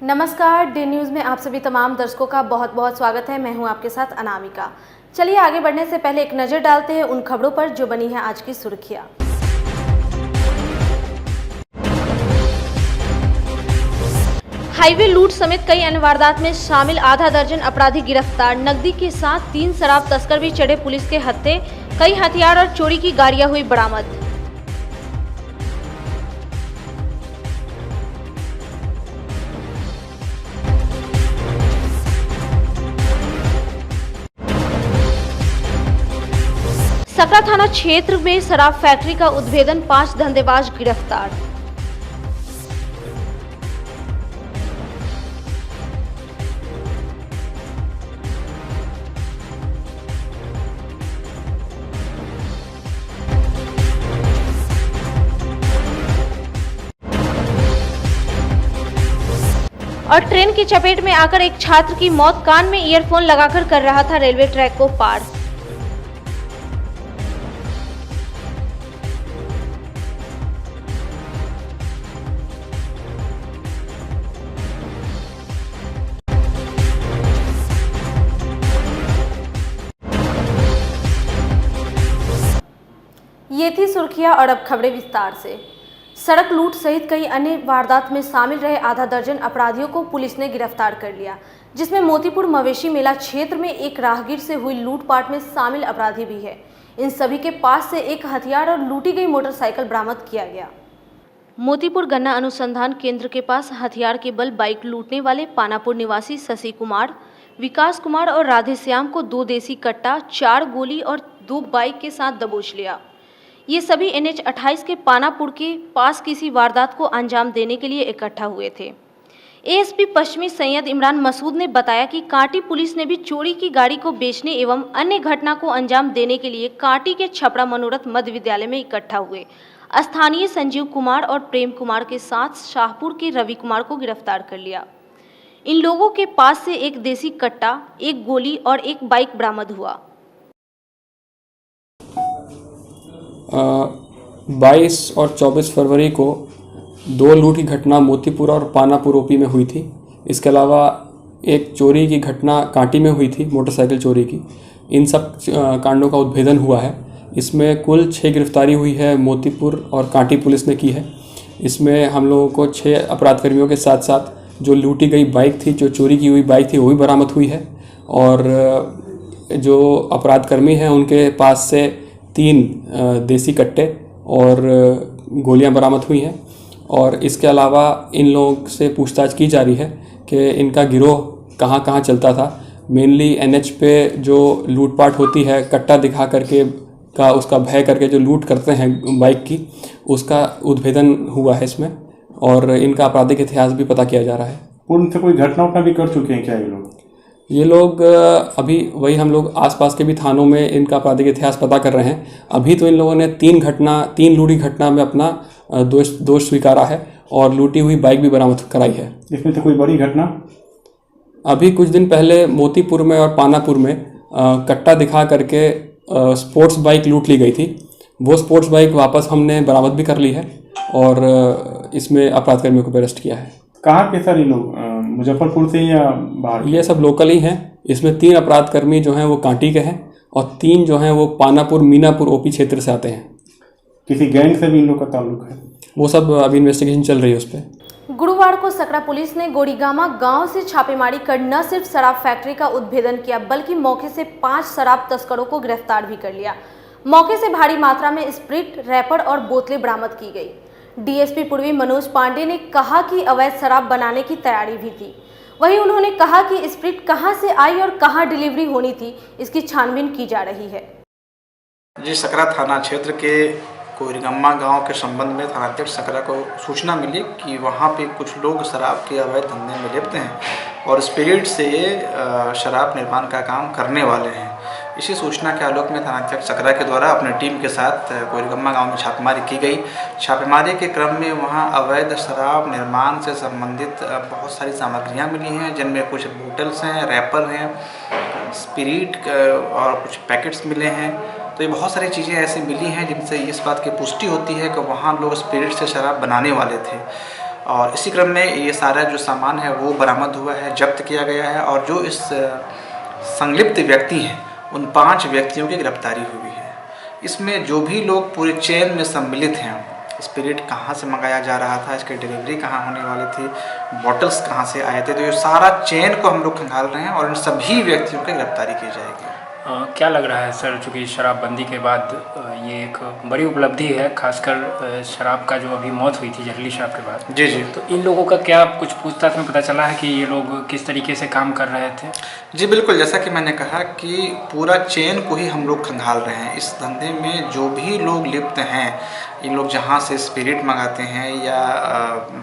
नमस्कार, day news में आप सभी तमाम दर्शकों का बहुत बहुत स्वागत है। मैं हूं आपके साथ अनामिका। चलिए आगे बढ़ने से पहले एक नज़र डालते हैं उन खबरों पर जो बनी है आज की सुर्खियां। हाईवे लूट समेत कई अन्य वारदात में शामिल आधा दर्जन अपराधी गिरफ्तार। नकदी के साथ 3 शराब तस्कर भी चढ़े पुलिस के हत्थे। कई हथियार और चोरी की गाड़ियां हुई बरामद। सकरा थाना क्षेत्र में शराब फैक्ट्री का उद्भेदन, 5 धंधेबाज गिरफ्तार। और ट्रेन की चपेट में आकर एक छात्र की मौत, कान में ईयरफोन लगाकर कर रहा था रेलवे ट्रैक को पार। ये थी सुर्खियां और अब खबरें विस्तार से। सड़क लूट सहित कई अन्य वारदात में शामिल रहे आधा दर्जन अपराधियों को पुलिस ने गिरफ्तार कर लिया, जिसमें मोतीपुर मवेशी मेला क्षेत्र में एक राहगीर से हुई लूटपाट में शामिल अपराधी भी है। इन सभी के पास से एक हथियार और लूटी गई मोटरसाइकिल बरामद किया गया। मोतीपुर गन्ना अनुसंधान केंद्र के पास हथियार के बल बाइक लूटने वाले पानापुर निवासी शशि कुमार, विकास कुमार और राधेश्याम को 2 देसी कट्टा, 4 गोली और 2 बाइक के साथ दबोच लिया। ये सभी NH 28 के पानापुर के पास किसी वारदात को अंजाम देने के लिए इकट्ठा हुए थे। ASP पश्चिमी सैयद इमरान मसूद ने बताया कि कांटी पुलिस ने भी चोरी की गाड़ी को बेचने एवं अन्य घटना को अंजाम देने के लिए कांटी के छपरा मनोरथ मध्य विद्यालय में इकट्ठा हुए स्थानीय संजीव कुमार और प्रेम कुमार के साथ शाहपुर के रवि कुमार को गिरफ्तार कर लिया। इन लोगों के पास से एक देसी कट्टा, एक गोली और एक बाइक बरामद हुआ। 22 और 24 फरवरी को 2 लूट की घटना मोतीपुर और पानापुर OP में हुई थी। इसके अलावा एक चोरी की घटना कांटी में हुई थी, मोटरसाइकिल चोरी की। इन सब कांडों का उद्भेदन हुआ है। इसमें कुल 6 गिरफ्तारी हुई है, मोतीपुर और कांटी पुलिस ने की है। इसमें हम लोगों को 6 अपराधकर्मियों के साथ साथ जो लूटी गई बाइक थी, जो चोरी की हुई बाइक थी, वो भी बरामद हुई है। और जो अपराधकर्मी हैं उनके पास से 3 देसी कट्टे और गोलियां बरामद हुई हैं। और इसके अलावा इन लोगों से पूछताछ की जा रही है कि इनका गिरोह कहाँ कहाँ चलता था। मेनली NH पे जो लूटपाट होती है, कट्टा दिखा करके का उसका भय करके जो लूट करते हैं बाइक की, उसका उद्भेदन हुआ है इसमें। और इनका आपराधिक इतिहास भी पता किया जा रहा है। पूर्ण से कोई घटना भी कर चुके हैं क्या ये लोग अभी वही हम लोग आसपास के भी थानों में इनका आपराधिक इतिहास पता कर रहे हैं। अभी तो इन लोगों ने 3 लूटी घटना में अपना दोष स्वीकारा है और लूटी हुई बाइक भी बरामद कराई है। इसमें से कोई बड़ी घटना अभी कुछ दिन पहले मोतीपुर में और पानापुर में कट्टा दिखा करके स्पोर्ट्स बाइक लूट ली गई थी। वो स्पोर्ट्स बाइक वापस हमने बरामद भी कर ली है और इसमें अपराधकर्मियों को अरेस्ट किया है। कहाँ के सर ये लोग, मुजफ्फरपुर से या बाहर? ये सब लोकल ही हैं। इसमें 3 अपराधकर्मी जो हैं वो कांटी के हैं और 3 जो हैं वो पानापुर मीनापुर OP क्षेत्र से आते हैं। किसी गैंग से भी इन लोग का ताल्लुक है? वो सब अभी इन्वेस्टिगेशन चल रही है उस पर। गुरुवार को सकरा पुलिस ने गोड़ीगामा गांव से छापेमारी कर न सिर्फ शराब फैक्ट्री का उद्भेदन किया, बल्कि मौके से 5 शराब तस्करों को गिरफ्तार भी कर लिया। मौके से भारी मात्रा में स्प्रिट, रैपर और बोतलें बरामद की गई। DSP पूर्वी मनोज पांडे ने कहा कि अवैध शराब बनाने की तैयारी भी थी। वहीं उन्होंने कहा कि स्प्रिट कहां से आई और कहां डिलीवरी होनी थी, इसकी छानबीन की जा रही है। जी, सकरा थाना क्षेत्र के गोड़ीगामा गांव के संबंध में थानाध्यक्ष सकरा को सूचना मिली कि वहां पे कुछ लोग शराब के अवैध धंधे में लिप्त हैं और स्पिरिट से शराब निर्माण का काम करने वाले हैं। इसी सूचना के आलोक में थानाध्यक्ष सकरा के द्वारा अपनी टीम के साथ गोड़ीगामा गांव में छापेमारी की गई। छापेमारी के क्रम में वहां अवैध शराब निर्माण से संबंधित बहुत सारी सामग्रियां मिली हैं, जिनमें कुछ बोतल्स हैं, रैपर हैं, स्पिरिट और कुछ पैकेट्स मिले हैं। तो ये बहुत सारी चीज़ें ऐसी मिली हैं जिनसे इस बात की पुष्टि होती है कि वहाँ लोग स्पिरिट से शराब बनाने वाले थे। और इसी क्रम में ये सारा जो सामान है वो बरामद हुआ है, जब्त किया गया है और जो इस संलिप्त व्यक्ति हैं उन 5 व्यक्तियों की गिरफ्तारी हुई है। इसमें जो भी लोग पूरे चेन में सम्मिलित हैं, स्पिरिट कहाँ से मंगाया जा रहा था, इसकी डिलीवरी कहाँ होने वाली थी, बॉटल्स कहाँ से आए थे, तो ये सारा चेन को हम लोग खंगाल रहे हैं और इन सभी व्यक्तियों की गिरफ्तारी की जाएगी। क्या लग रहा है सर, चूँकि शराबबंदी के बाद ये एक बड़ी उपलब्धि है, खासकर शराब का जो अभी मौत हुई थी जहरीली शराब के बाद। जी जी। तो इन लोगों का क्या कुछ पूछताछ में पता चला है कि ये लोग किस तरीके से काम कर रहे थे? जी बिल्कुल, जैसा कि मैंने कहा कि पूरा चेन को ही हम लोग खंगाल रहे हैं। इस धंधे में जो भी लोग लिप्त हैं, इन लोग जहाँ से स्पिरिट मंगाते हैं या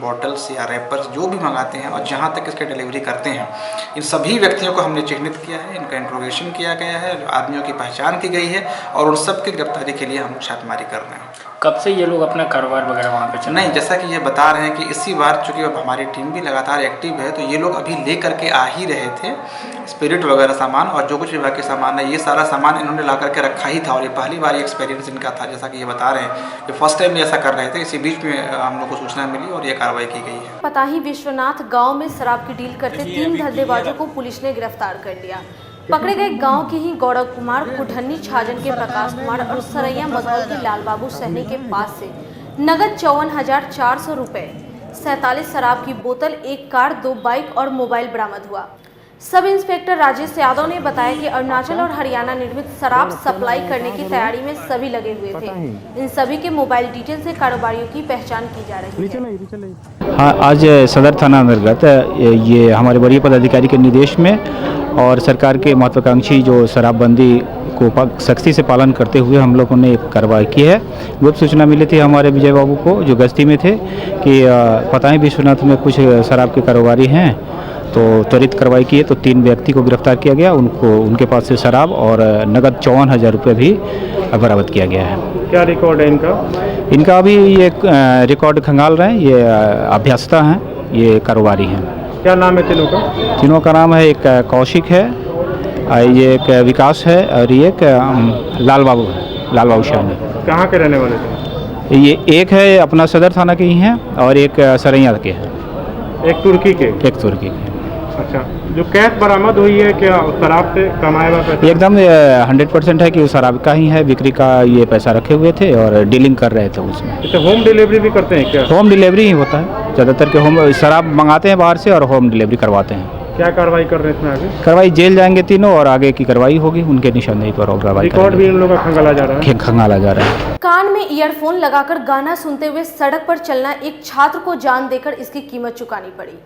बॉटल्स या रैपर्स जो भी मंगाते हैं और जहाँ तक इसके डिलीवरी करते हैं, इन सभी व्यक्तियों को हमने चिन्हित किया है, इनका इंट्रोगेशन किया गया है, आदमियों की पहचान की गई है और उन सब की गिरफ्तारी के लिए हम लोग छापेमारी कर रहे हैं। कब से ये लोग अपना कारोबार वगैरह वहाँ पे चल नहीं, जैसा कि ये बता रहे हैं कि इसी बार चूँकि अब हमारी टीम भी लगातार एक्टिव है, तो ये लोग अभी ले करके आ ही रहे थे स्पिरिट वगैरह सामान और जो कुछ भी बाकी सामान है, ये सारा सामान इन्होंने ला करके रखा ही था और ये पहली बार एक्सपीरियंस इनका था। जैसा कि ये बता रहे हैं कि फर्स्ट टाइम ये ऐसा कर रहे थे। इसी बीच में हम लोग को सूचना मिली और ये कार्रवाई की गई है। पताही विश्वनाथ गांव में शराब की डील करते 3 धंधेबाजों को पुलिस ने गिरफ्तार कर लिया। पकड़े गए गांव के ही गौरव कुमार, कुठन्नी छाजन के प्रकाश कुमार और सरैया मधौल के लालबाबू सहनी के पास से नगद 54,400 रुपये, 47 शराब की बोतल, 1 कार, 2 बाइक और मोबाइल बरामद हुआ। सब इंस्पेक्टर राजेश यादव ने बताया कि अरुणाचल और हरियाणा निर्मित शराब सप्लाई करने की तैयारी में सभी लगे हुए थे। इन सभी के मोबाइल डिटेल से कारोबारियों की पहचान की जा रही है। हाँ, आज सदर थाना अंतर्गत ये हमारे वरीय पदाधिकारी के निर्देश में और सरकार के महत्वाकांक्षी जो शराबबंदी को सख्ती से पालन करते हुए हम लोगों ने एक कार्रवाई की है। गुप्त सूचना मिली थी हमारे विजय बाबू को जो गश्ती में थे कि पताही विश्वनाथ में कुछ शराब के कारोबारी हैं, तो त्वरित कार्रवाई किए तो 3 व्यक्ति को गिरफ्तार किया गया। उनके पास से शराब और नगद 54,000 रुपये भी बरामद किया गया है। क्या रिकॉर्ड है इनका? इनका अभी ये रिकॉर्ड खंगाल रहे हैं। ये अभ्यस्ता हैं, ये कारोबारी हैं। क्या नाम है तीनों का? तीनों का नाम है, एक कौशिक है, ये एक विकास है और ये एक लालबाबू है, लालबाबू शाह है। कहाँ के रहने वाले थे? ये एक है अपना सदर थाना के ही हैं और एक सरैया के हैं। एक तुर्की के? एक तुर्की के। अच्छा, जो कैश बरामद हुई है क्या शराब से कमाया हुआ पैसा? एकदम 100% है कि वो शराब का ही है, बिक्री का ये पैसा रखे हुए थे और डीलिंग कर रहे थे उसमें। तो होम डिलीवरी भी करते हैं क्या? होम डिलीवरी ही होता है ज़्यादातर के, होम शराब मंगाते हैं बाहर से और होम डिलीवरी करवाते हैं। क्या कार्रवाई कर रहे हैं इसमें आगे? कार्रवाई जेल जाएंगे तीनों और आगे की कार्रवाई होगी उनके निशानदेही पर। और रिकॉर्ड भी इन लोगों का खंगाला जा रहा है? खंगाला जा रहा है। कान में ईयरफोन लगाकर गाना सुनते हुए सड़क पर चलना एक छात्र को जान देकर इसकी कीमत चुकानी पड़ी।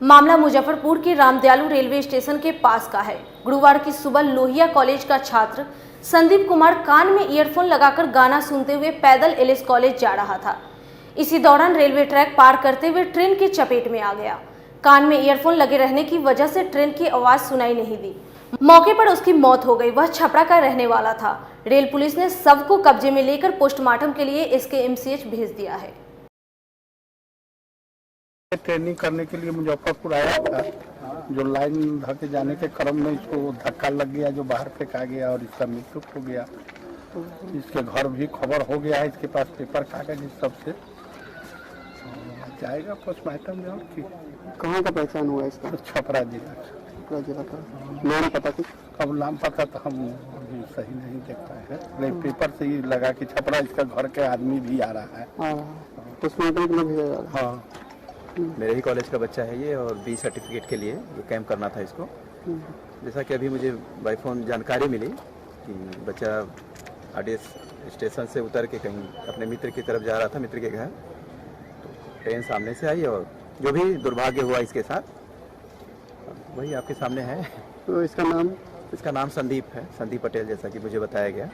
मामला मुजफ्फरपुर के रामदयालु रेलवे स्टेशन के पास का है। गुरुवार की सुबह लोहिया कॉलेज का छात्र संदीप कुमार कान में ईयरफोन लगाकर गाना सुनते हुए पैदल एलएस कॉलेज जा रहा था। इसी दौरान रेलवे ट्रैक पार करते हुए ट्रेन की चपेट में आ गया। कान में ईयरफोन लगे रहने की वजह से ट्रेन की आवाज सुनाई नहीं दी। मौके पर उसकी मौत हो गई। वह छपरा का रहने वाला था। रेल पुलिस ने शव को कब्जे में लेकर पोस्टमार्टम के लिए SKMCH भेज दिया है। ट्रेनिंग करने के लिए मुजफ्फरपुर आया था, जो लाइन धर के जाने के क्रम में इसको धक्का लग गया, जो बाहर फेंका गया और इसका मृत्यु हो गया। इसके घर भी खबर हो गया है, इसके पास पेपर कागज इस सब से जाएगा पोस्टमार्टम में। और कहाँ का पहचान हुआ इसका? छपरा जिला का नाम पता कुछ? अब नाम पता तो हम सही नहीं देख पाए हैं, पेपर से ही लगा कि छपरा इसका घर के आदमी भी आ रहा है। पोस्टमार्टम के लिए भेजा जा रहा है। हाँ, मेरे ही कॉलेज का बच्चा है ये और B सर्टिफिकेट के लिए ये कैंप करना था इसको। जैसा कि अभी मुझे बाई फोन जानकारी मिली कि बच्चा RDS स्टेशन से उतर के कहीं अपने मित्र की तरफ जा रहा था, मित्र के घर, तो ट्रेन सामने से आई और जो भी दुर्भाग्य हुआ इसके साथ वही आपके सामने है। तो इसका नाम संदीप है, संदीप पटेल, जैसा कि मुझे बताया गया,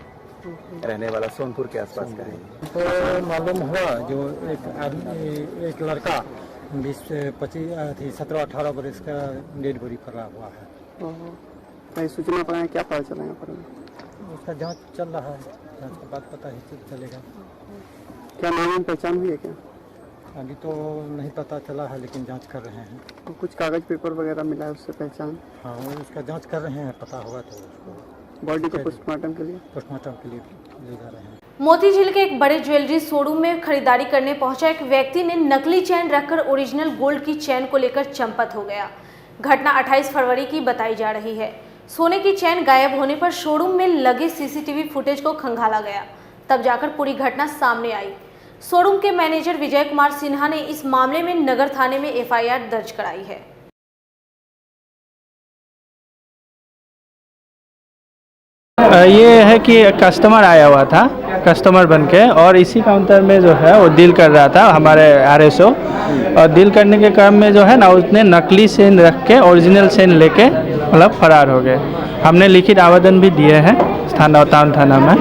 रहने वाला सोनपुर के आसपास का है। तो मालूम हुआ जो एक लड़का 17-18 बरस का डेड बॉडी पड़ा हुआ है। कहीं सूचना पाए? क्या पता चला यहाँ पर? उसका जांच चल रहा है, जांच के बाद पता ही चलेगा। क्या नाम पहचान हुई है क्या? अभी तो नहीं पता चला है, लेकिन जांच कर रहे हैं। तो कुछ कागज पेपर वगैरह मिला है उससे पहचान? हाँ, उसका जांच कर रहे हैं, पता होगा तो उसको बॉडी को पोस्टमार्टम के लिए ले जा रहे हैं। मोतीझील के एक बड़े ज्वेलरी शोरूम में खरीदारी करने पहुंचा एक व्यक्ति ने नकली चैन रखकर ओरिजिनल गोल्ड की चैन को लेकर चंपत हो गया। घटना 28 फरवरी की बताई जा रही है। सोने की चैन गायब होने पर शोरूम में लगे सीसीटीवी फुटेज को खंगाला गया, तब जाकर पूरी घटना सामने आई। शोरूम के मैनेजर विजय कुमार सिन्हा ने इस मामले में नगर थाने में एफआईआर दर्ज कराई है। ये है कि कस्टमर आया हुआ था, कस्टमर बन के, और इसी काउंटर में जो है वो डील कर रहा था हमारे आरएसओ, और डील करने के क्रम में जो है ना उसने नकली सेन रख के ओरिजिनल सेन लेके मतलब फरार हो गए। हमने लिखित आवेदन भी दिए हैं टाउन थाना में,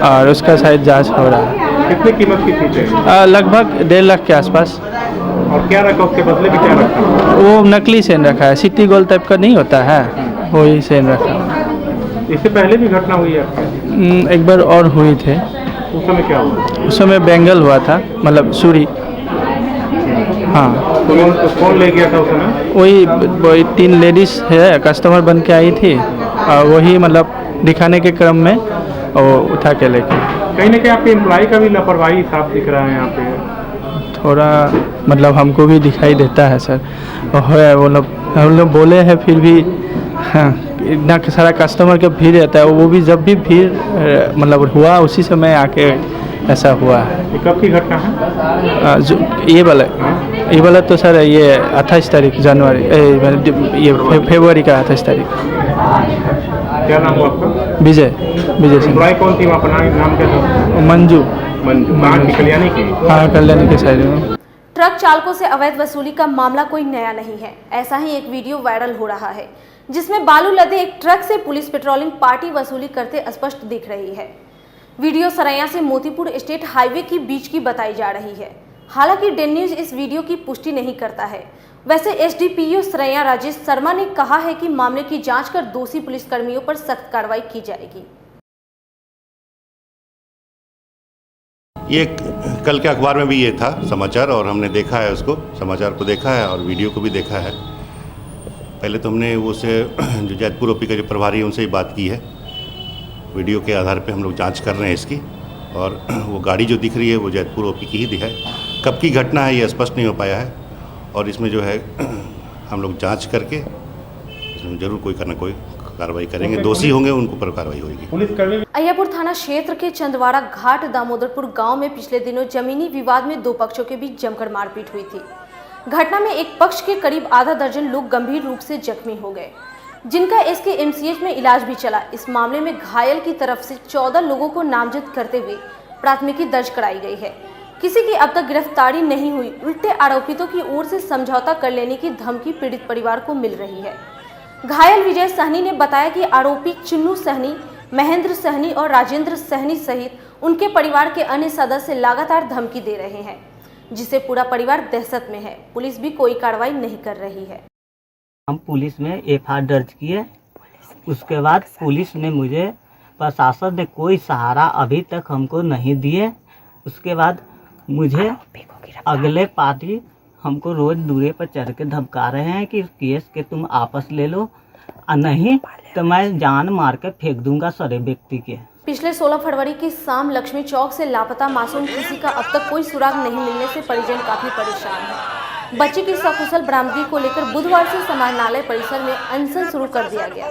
और उसका शायद जांच हो रहा है। कितनी कीमत की चीज़ है? लगभग 1.5 लाख के आसपास। और क्या रखा उसके बदले में, क्या रखा? वो नकली सेन रखा है, सिटी गोल्ड टाइप का नहीं होता है, वही सेन रखा है। इससे पहले भी घटना हुई है? एक बार और हुई थे। उस समय क्या हुआ? उस समय बैंगल हुआ था, मतलब सूरी। हाँ, तो कौन ले गया था उस समय? वही 3 लेडीज़ है, कस्टमर बन के आई थी, और वही मतलब दिखाने के क्रम में वो उठा के लेके। कहीं ना कहीं आपके एम्प्लॉय का भी लापरवाही साफ दिख रहा है यहाँ पे। थोड़ा मतलब हमको भी दिखाई देता है सर, है वो लोग, हम लोग बोले हैं फिर भी। हाँ, इतना सारा कस्टमर का भीड़ रहता है, वो भी जब भी भीड़ मतलब हुआ उसी समय आके ऐसा हुआ है। ये कब की घटना है? जो ये वाला तो सर ये 28 तारीख जनवरी, ये फरवरी का 28 तारीख। क्या नाम हुआ आपका? विजय सिंह। एम्प्लॉय कौन थी अपना नाम क्या था? मंजू। कहाँ की? कल्याणी की? हाँ, कल्याणी के साइड में। ट्रक चालकों से अवैध वसूली का मामला कोई नया नहीं है। ऐसा ही एक वीडियो वायरल हो रहा है जिसमें बालू लदे एक ट्रक से पुलिस पेट्रोलिंग पार्टी वसूली करते स्पष्ट दिख रही है। वीडियो सरैया से मोतीपुर स्टेट हाईवे के बीच की बताई जा रही है। हालांकि डेन न्यूज इस वीडियो की पुष्टि नहीं करता है। वैसे एसडीपीओ सरैया राजेश शर्मा ने कहा है कि मामले की जांच कर दोषी पुलिसकर्मियों पर सख्त कार्रवाई की जाएगी। ये कल के अखबार में भी ये था समाचार, और हमने देखा है उसको, समाचार को देखा है और वीडियो को भी देखा है। पहले तो हमने वो से जो जैतपुर ओपी का जो प्रभारी है उनसे ही बात की है। वीडियो के आधार पे हम लोग जांच कर रहे हैं इसकी, और वो गाड़ी जो दिख रही है वो जैतपुर ओपी की ही है। कब की घटना है ये स्पष्ट नहीं हो पाया है, और इसमें जो है हम लोग जांच करके इसमें जरूर कोई करना कोई कार्रवाई करेंगे। दोषी होंगे उनको पर कार्रवाई होगी। अय्यापुर थाना क्षेत्र के चंदवाड़ा घाट दामोदरपुर गांव में पिछले दिनों जमीनी विवाद में 2 पक्षों के बीच जमकर मारपीट हुई थी। घटना में एक पक्ष के करीब आधा दर्जन लोग गंभीर रूप से जख्मी हो गए, जिनका एसकेएमसीएच में इलाज भी चला। इस मामले में घायल की तरफ से 14 लोगों को नामजद करते हुए प्राथमिकी दर्ज कराई गई है। किसी की अब तक गिरफ्तारी नहीं हुई। उल्टे आरोपितों की ओर से समझौता कर लेने की धमकी पीड़ित परिवार को मिल रही है। घायल विजय सहनी ने बताया कि आरोपी चिन्नू सहनी, महेंद्र सहनी और राजेंद्र सहनी सहित उनके परिवार के अन्य सदस्य लगातार धमकी दे रहे हैं, जिससे पूरा परिवार दहशत में है। पुलिस भी कोई कार्रवाई नहीं कर रही है। हम पुलिस में एफआईआर दर्ज किए, उसके बाद पुलिस ने मुझे, प्रशासन ने कोई सहारा अभी तक हमको नहीं दिए। उसके बाद मुझे अगले पार्टी हमको रोज दूरे पर चढ़ के धमका रहे हैं कि केस के तुम आपस ले लो, नहीं तो मैं जान मार के फेंक दूंगा सारे व्यक्ति के। पिछले 16 फरवरी की शाम लक्ष्मी चौक से लापता मासूम किसी का अब तक कोई सुराग नहीं मिलने से परिजन काफी परेशान है। बच्चे की सकुशल बरामदगी को लेकर बुधवार से समाहरणालय परिसर में अनशन शुरू कर दिया गया।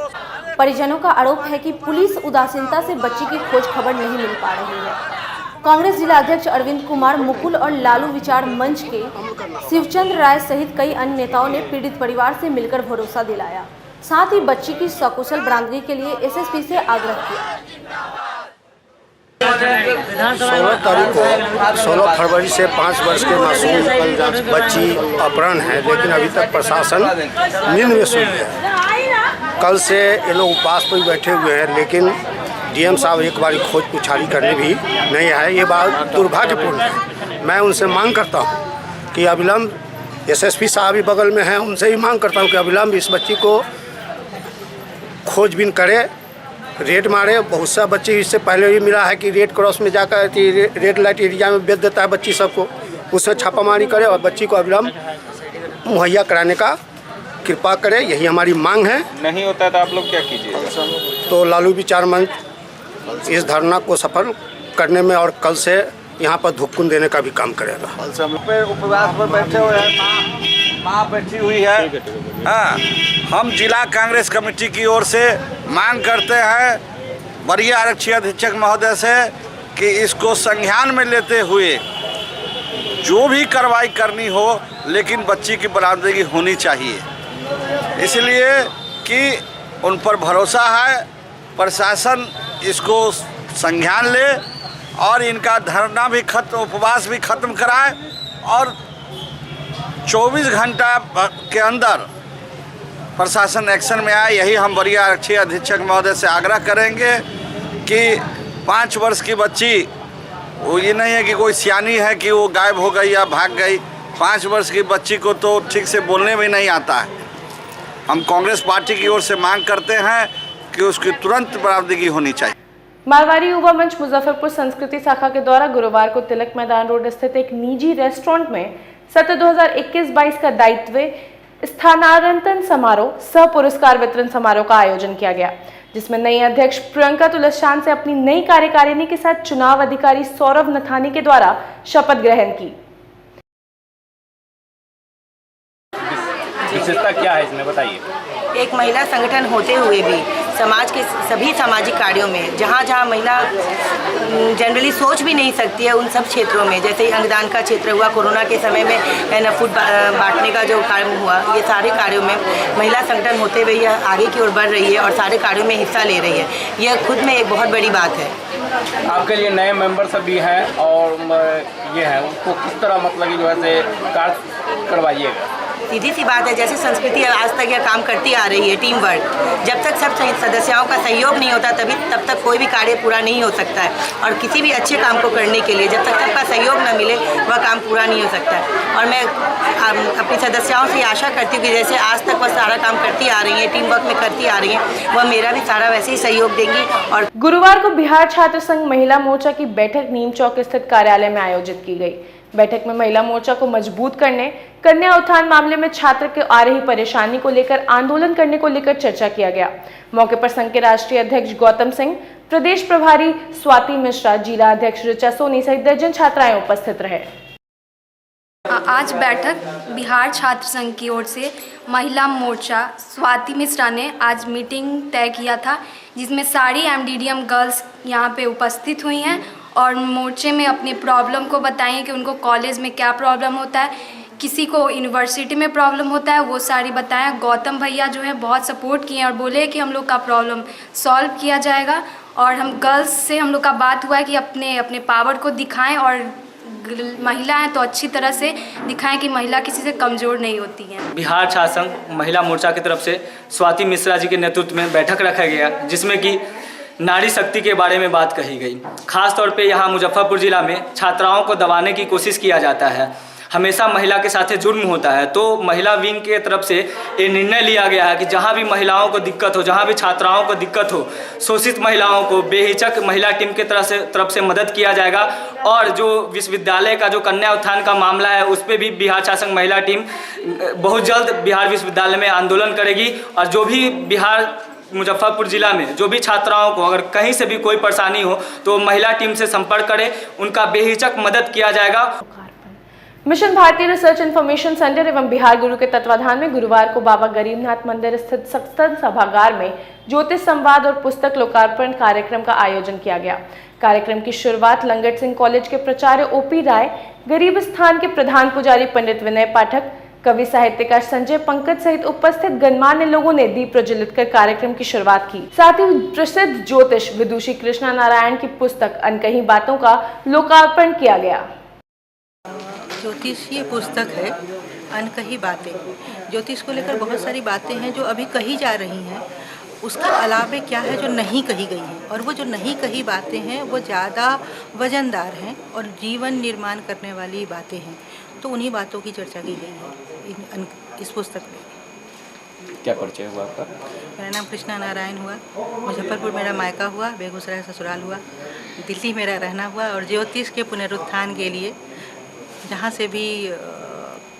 परिजनों का आरोप है कि पुलिस उदासीनता से बच्ची की खोज खबर नहीं मिल पा रही है। कांग्रेस जिला अध्यक्ष अरविंद कुमार, मुकुल और लालू विचार मंच के शिवचंद्र राय सहित कई अन्य नेताओं ने पीड़ित परिवार से मिलकर भरोसा दिलाया। साथ ही बच्ची की सकुशल बरामदगी के लिए एसएसपी से आग्रह किया। 16 फरवरी से 5 वर्ष के मासूम बच्ची अपहरण है, लेकिन अभी तक प्रशासन नींद में सो गया है। कल से ये लोग उपवास पर बैठे हुए हैं, लेकिन डीएम साहब एक बार खोज पुछारी करने भी नहीं आए। ये बात दुर्भाग्यपूर्ण है। मैं उनसे मांग करता हूँ कि अविलंब, एसएसपी साहब भी बगल में हैं, उनसे ही मांग करता हूँ कि अविलंब इस बच्ची को खोजबीन करे, रेड मारे। बहुत सा बच्चे इससे पहले भी मिला है कि रेड क्रॉस में जाकर रेड लाइट एरिया में बेच देता है बच्ची सबको, उससे छापामारी करे और बच्ची को अविलंब मुहैया कराने का कृपा करे। यही हमारी मांग है। नहीं होता तो आप लोग क्या कीजिएगा? तो लालू विचार मंच इस धरना को सफल करने में और कल से यहाँ पर धुक्कुन देने का भी काम करेगा। कल से हम लोग पे उपवास पर बैठे हुए हैं, माँ बैठी हुई है। हाँ, हम जिला कांग्रेस कमेटी की ओर से मांग करते हैं वरीय आरक्षी अधीक्षक महोदय से कि इसको संज्ञान में लेते हुए जो भी कार्रवाई करनी हो, लेकिन बच्ची की बरामदगी होनी चाहिए, इसलिए कि उन पर भरोसा है प्रशासन इसको संज्ञान ले और इनका धरना भी खत्म, उपवास भी खत्म कराए और 24 घंटा के अंदर प्रशासन एक्शन में आए। यही हम वरीय आरक्षी अधीक्षक महोदय से आग्रह करेंगे कि 5 वर्ष की बच्ची, वो ये नहीं है कि कोई सियानी है कि वो गायब हो गई या भाग गई। 5 वर्ष की बच्ची को तो ठीक से बोलने भी नहीं आता है। हम कांग्रेस पार्टी की ओर से मांग करते हैं कि उसकी तुरंत बरामदगी होनी चाहिए। मारवाड़ी युवा मंच मुजफ्फरपुर संस्कृति शाखा के द्वारा गुरुवार को तिलक मैदान रोड स्थित एक निजी रेस्टोरेंट में सत्र 2021-22 का दायित्व स्थानांतरण समारोह सह पुरस्कार वितरण समारोह का आयोजन किया गया, जिसमें नई अध्यक्ष प्रियंका तुलसानी से अपनी नई कार्यकारिणी के साथ चुनाव अधिकारी सौरभ नथानी के द्वारा शपथ ग्रहण की। विशेषता क्या है इसमें बताइए। एक महिला संगठन होते हुए भी समाज के सभी सामाजिक कार्यों में जहाँ जहाँ महिला जनरली सोच भी नहीं सकती है, उन सब क्षेत्रों में, जैसे अंगदान का क्षेत्र हुआ, कोरोना के समय में है ना, फूड बांटने का जो कार्य हुआ, ये सारे कार्यों में महिला संगठन होते हुए यह आगे की ओर बढ़ रही है और सारे कार्यों में हिस्सा ले रही है। यह खुद में एक बहुत बड़ी बात है। आपके लिए नए मेंबर सब भी हैं और ये है, उनको किस तरह मतलब कि जो है से कार्य करवाइएगा। सीधी सी बात है, जैसे संस्कृति आज तक यह काम करती आ रही है, टीम वर्क, जब तक सब सदस्यों का सहयोग नहीं होता तब तक कोई भी कार्य पूरा नहीं हो सकता है। और किसी भी अच्छे काम को करने के लिए जब तक सबका सहयोग न मिले वह काम पूरा नहीं हो सकता है। और मैं अपनी सदस्यों से आशा करती हूँ कि जैसे आज तक वह सारा काम करती आ रही है, टीम वर्क में करती आ रही है, वह मेरा भी सारा वैसे ही सहयोग देंगी। और गुरुवार को बिहार छात्र संघ महिला मोर्चा की बैठक नीम चौक स्थित कार्यालय में आयोजित की गई। बैठक में महिला मोर्चा को मजबूत करने, कन्या उत्थान मामले में छात्र को आ रही परेशानी को लेकर आंदोलन करने को लेकर चर्चा किया गया। मौके पर संघ के राष्ट्रीय अध्यक्ष गौतम सिंह, प्रदेश प्रभारी स्वाति मिश्रा, जिला अध्यक्ष ऋचा सोनी सहित दर्जन छात्राएं उपस्थित रहे। आज बैठक बिहार छात्र संघ की ओर से महिला मोर्चा स्वाति मिश्रा ने आज मीटिंग तय किया था, जिसमें सारी एमडीडीएम गर्ल्स यहाँ पे उपस्थित हुई हैं और मोर्चे में अपनी प्रॉब्लम को बताएं कि उनको कॉलेज में क्या प्रॉब्लम होता है, किसी को यूनिवर्सिटी में प्रॉब्लम होता है, वो सारी बताएं। गौतम भैया जो है बहुत सपोर्ट किए और बोले कि हम लोग का प्रॉब्लम सॉल्व किया जाएगा। और हम गर्ल्स से हम लोग का बात हुआ है कि अपने अपने पावर को दिखाएं और महिला हैं तो अच्छी तरह से दिखाएं कि महिला किसी से कमज़ोर नहीं होती हैं। बिहार छात्र संघ महिला मोर्चा की तरफ से स्वाति मिश्रा जी के नेतृत्व में बैठक रखा गया, जिसमें कि नारी शक्ति के बारे में बात कही गई। खास तौर पे यहाँ मुजफ्फरपुर ज़िला में छात्राओं को दबाने की कोशिश किया जाता है, हमेशा महिला के साथ जुर्म होता है। तो महिला विंग के तरफ से ये निर्णय लिया गया है कि जहाँ भी महिलाओं को दिक्कत हो, जहाँ भी छात्राओं को दिक्कत हो, शोषित महिलाओं को बेहिचक महिला टीम के तरफ से मदद किया जाएगा। और जो विश्वविद्यालय का जो कन्या उत्थान का मामला है, उस पर भी बिहार छात्र संघ महिला टीम बहुत जल्द बिहार विश्वविद्यालय में आंदोलन करेगी। और जो भी बिहार मुजफ्फरपुर जिला में जो भी छात्राओं को अगर कहीं से भी कोई परेशानी हो तो महिला टीम से संपर्क करें, उनका बेहिचक मदद किया जाएगा। मिशन भारतीय रिसर्च इन्फॉर्मेशन सेंटर एवं बिहार गुरु के तत्वाधान में गुरुवार को बाबा गरीबनाथ मंदिर स्थित सत्संग सभागार में ज्योतिष संवाद और पुस्तक लोकार्पण कार्यक्रम का आयोजन किया गया। कार्यक्रम की शुरुआत लंगट सिंह कॉलेज के प्राचार्य ओपी राय, गरीब स्थान के प्रधान पुजारी पंडित विनय पाठक, कवि साहित्यकार संजय पंकज सहित उपस्थित गणमान्य लोगों ने दीप प्रज्वलित कर कार्यक्रम की शुरुआत की। साथ ही प्रसिद्ध ज्योतिष विदुषी कृष्णा नारायण की पुस्तक अनकही बातों का लोकार्पण किया गया। ज्योतिष ये पुस्तक है अनकही बातें। ज्योतिष को लेकर बहुत सारी बातें हैं जो अभी कही जा रही हैं, उसके अलावे क्या है जो नहीं कही गई हैं, और वो जो नहीं कही बातें हैं वो ज़्यादा वजनदार हैं और जीवन निर्माण करने वाली बातें हैं। तो उन्हीं बातों की चर्चा की गई है इस पुस्तक में। क्या परिचय हुआ आपका? मेरा नाम कृष्णा नारायण हुआ, मुजफ्फरपुर मेरा मायका हुआ, बेगूसराय ससुराल हुआ, दिल्ली मेरा रहना हुआ। और ज्योतिष के पुनरुत्थान के लिए जहाँ से भी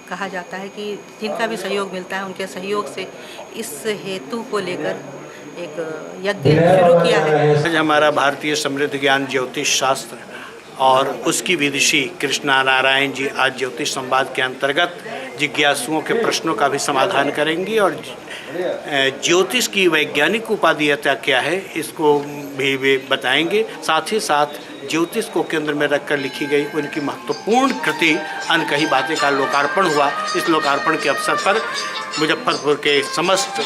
कहा जाता है कि जिनका भी सहयोग मिलता है, उनके सहयोग से इस हेतु को लेकर एक यज्ञ शुरू किया है। आज हमारा भारतीय समृद्ध ज्ञान ज्योतिष शास्त्र और उसकी विदुषी कृष्णा नारायण जी आज ज्योतिष संवाद के अंतर्गत जिज्ञासुओं के प्रश्नों का भी समाधान करेंगी और ज्योतिष की वैज्ञानिक उपादेयता क्या है इसको भी वे बताएंगे। साथ ही साथ ज्योतिष को केंद्र में रखकर लिखी गई उनकी महत्वपूर्ण कृति अनकही बातें का लोकार्पण हुआ। इस लोकार्पण के अवसर पर मुजफ्फरपुर के समस्त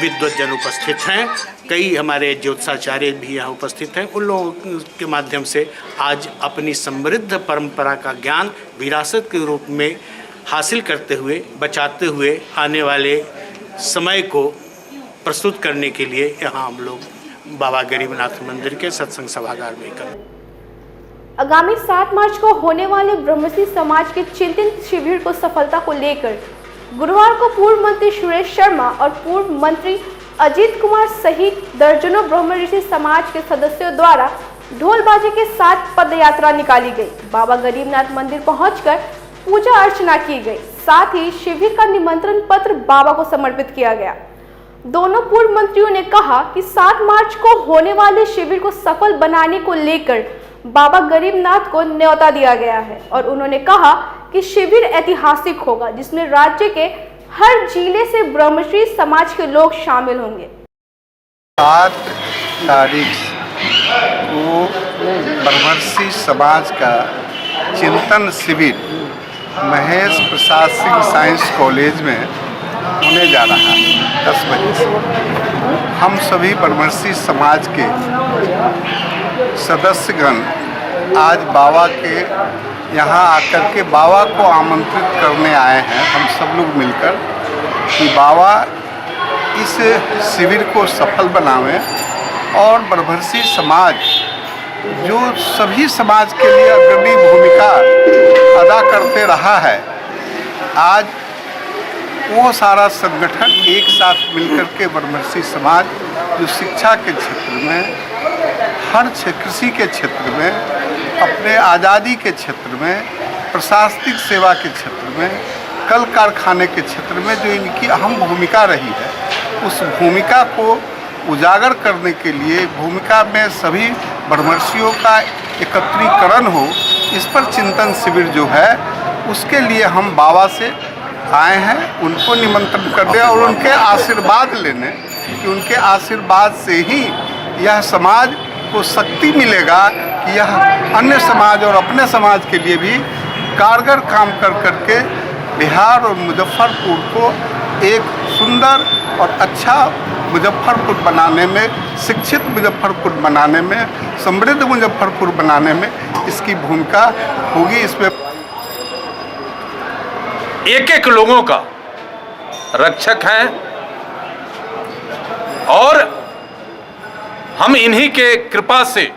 विद्वज्जन उपस्थित हैं। कई हमारे ज्योतिषाचार्य भी यहाँ उपस्थित हैं। उन लोगों के माध्यम से आज अपनी समृद्ध परंपरा का ज्ञान विरासत के रूप में हासिल करते हुए बचाते हुए आने वाले समय को प्रस्तुत करने के लिए यहाँ हम लोग बाबा गरीबनाथ मंदिर के सत्संग सभागार में कर आगामी 7 मार्च को होने वाले ब्रह्मश्री समाज के चिंतन शिविर को सफलता को लेकर गुरुवार को पूर्व मंत्री सुरेश शर्मा और पूर्व मंत्री अजीत कुमार सहित दर्जनों ब्रह्मऋषि समाज के सदस्यों द्वारा ढोलबाजी के साथ पद यात्रा निकाली गई। बाबा गरीबनाथ मंदिर पहुंचकर पूजा अर्चना की गई। साथ ही शिविर का निमंत्रण पत्र बाबा को समर्पित किया गया। दोनों पूर्व मंत्रियों ने कहा कि 7 मार्च को होने वाले शिविर को सफल बनाने को लेकर बाबा गरीबनाथ को न्योता दिया गया है और उन्होंने कहा कि शिविर ऐतिहासिक होगा जिसमें राज्य के हर जिले से ब्रह्मश्री समाज के लोग शामिल होंगे। 7 तारीख को ब्रह्मश्री समाज का चिंतन शिविर महेश प्रसाद सिंह साइंस कॉलेज में होने जा रहा है 10 बजे से। हम सभी ब्रह्मश्री समाज के सदस्यगण आज बाबा के यहाँ आकर के बाबा को आमंत्रित करने आए हैं। हम सब लोग मिलकर कि बाबा इस शिविर को सफल बनावें और ब्रह्मश्री समाज जो सभी समाज के लिए अग्रणी भूमिका अदा करते रहा है, आज वो सारा संगठन एक साथ मिलकर के ब्रह्मश्री समाज जो शिक्षा के क्षेत्र में, हर कृषि के क्षेत्र में, अपने आज़ादी के क्षेत्र में, प्रशासनिक सेवा के क्षेत्र में, कल कारखाने के क्षेत्र में जो इनकी अहम भूमिका रही है, उस भूमिका को उजागर करने के लिए भूमिका में सभी ब्रह्मर्षियों का एकत्रीकरण हो, इस पर चिंतन शिविर जो है उसके लिए हम बाबा से आए हैं, उनको निमंत्रण करने और उनके आशीर्वाद लेने कि उनके आशीर्वाद से ही यह समाज को शक्ति मिलेगा कि यह अन्य समाज और अपने समाज के लिए भी कारगर काम कर करके बिहार और मुजफ्फरपुर को एक सुंदर और अच्छा मुजफ्फरपुर बनाने में, शिक्षित मुजफ्फरपुर बनाने में, समृद्ध मुजफ्फरपुर बनाने में इसकी भूमिका होगी। इसमें एक एक लोगों का रक्षक हैं और हम इन्हीं के कृपा से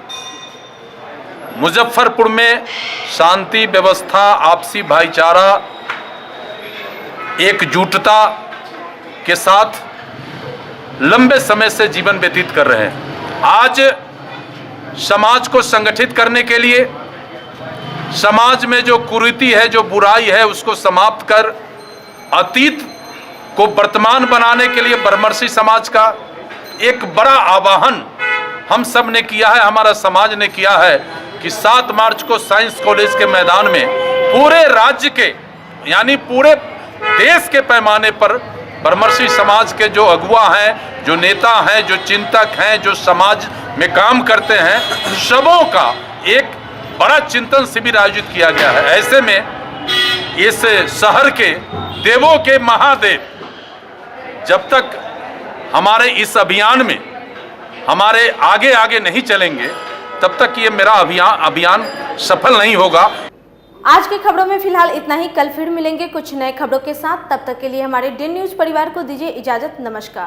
मुजफ्फरपुर में शांति व्यवस्था, आपसी भाईचारा, एकजुटता के साथ लंबे समय से जीवन व्यतीत कर रहे हैं। आज समाज को संगठित करने के लिए, समाज में जो कुरीति है, जो बुराई है, उसको समाप्त कर अतीत को वर्तमान बनाने के लिए ब्रह्मर्षि समाज का एक बड़ा आवाहन हम सब ने किया है, हमारा समाज ने किया है कि 7 मार्च को साइंस कॉलेज के मैदान में पूरे राज्य के यानी पूरे देश के पैमाने पर ब्रह्मर्षि समाज के जो अगुआ हैं, जो नेता हैं, जो चिंतक हैं, जो समाज में काम करते हैं, सबों का एक बड़ा चिंतन शिविर आयोजित किया गया है। ऐसे में इस शहर के देवों के महादेव जब तक हमारे इस अभियान में हमारे आगे आगे नहीं चलेंगे, तब तक ये मेरा अभियान सफल नहीं होगा। आज की खबरों में फिलहाल इतना ही। कल फिर मिलेंगे कुछ नए खबरों के साथ। तब तक के लिए हमारे डी न्यूज परिवार को दीजिए इजाजत। नमस्कार।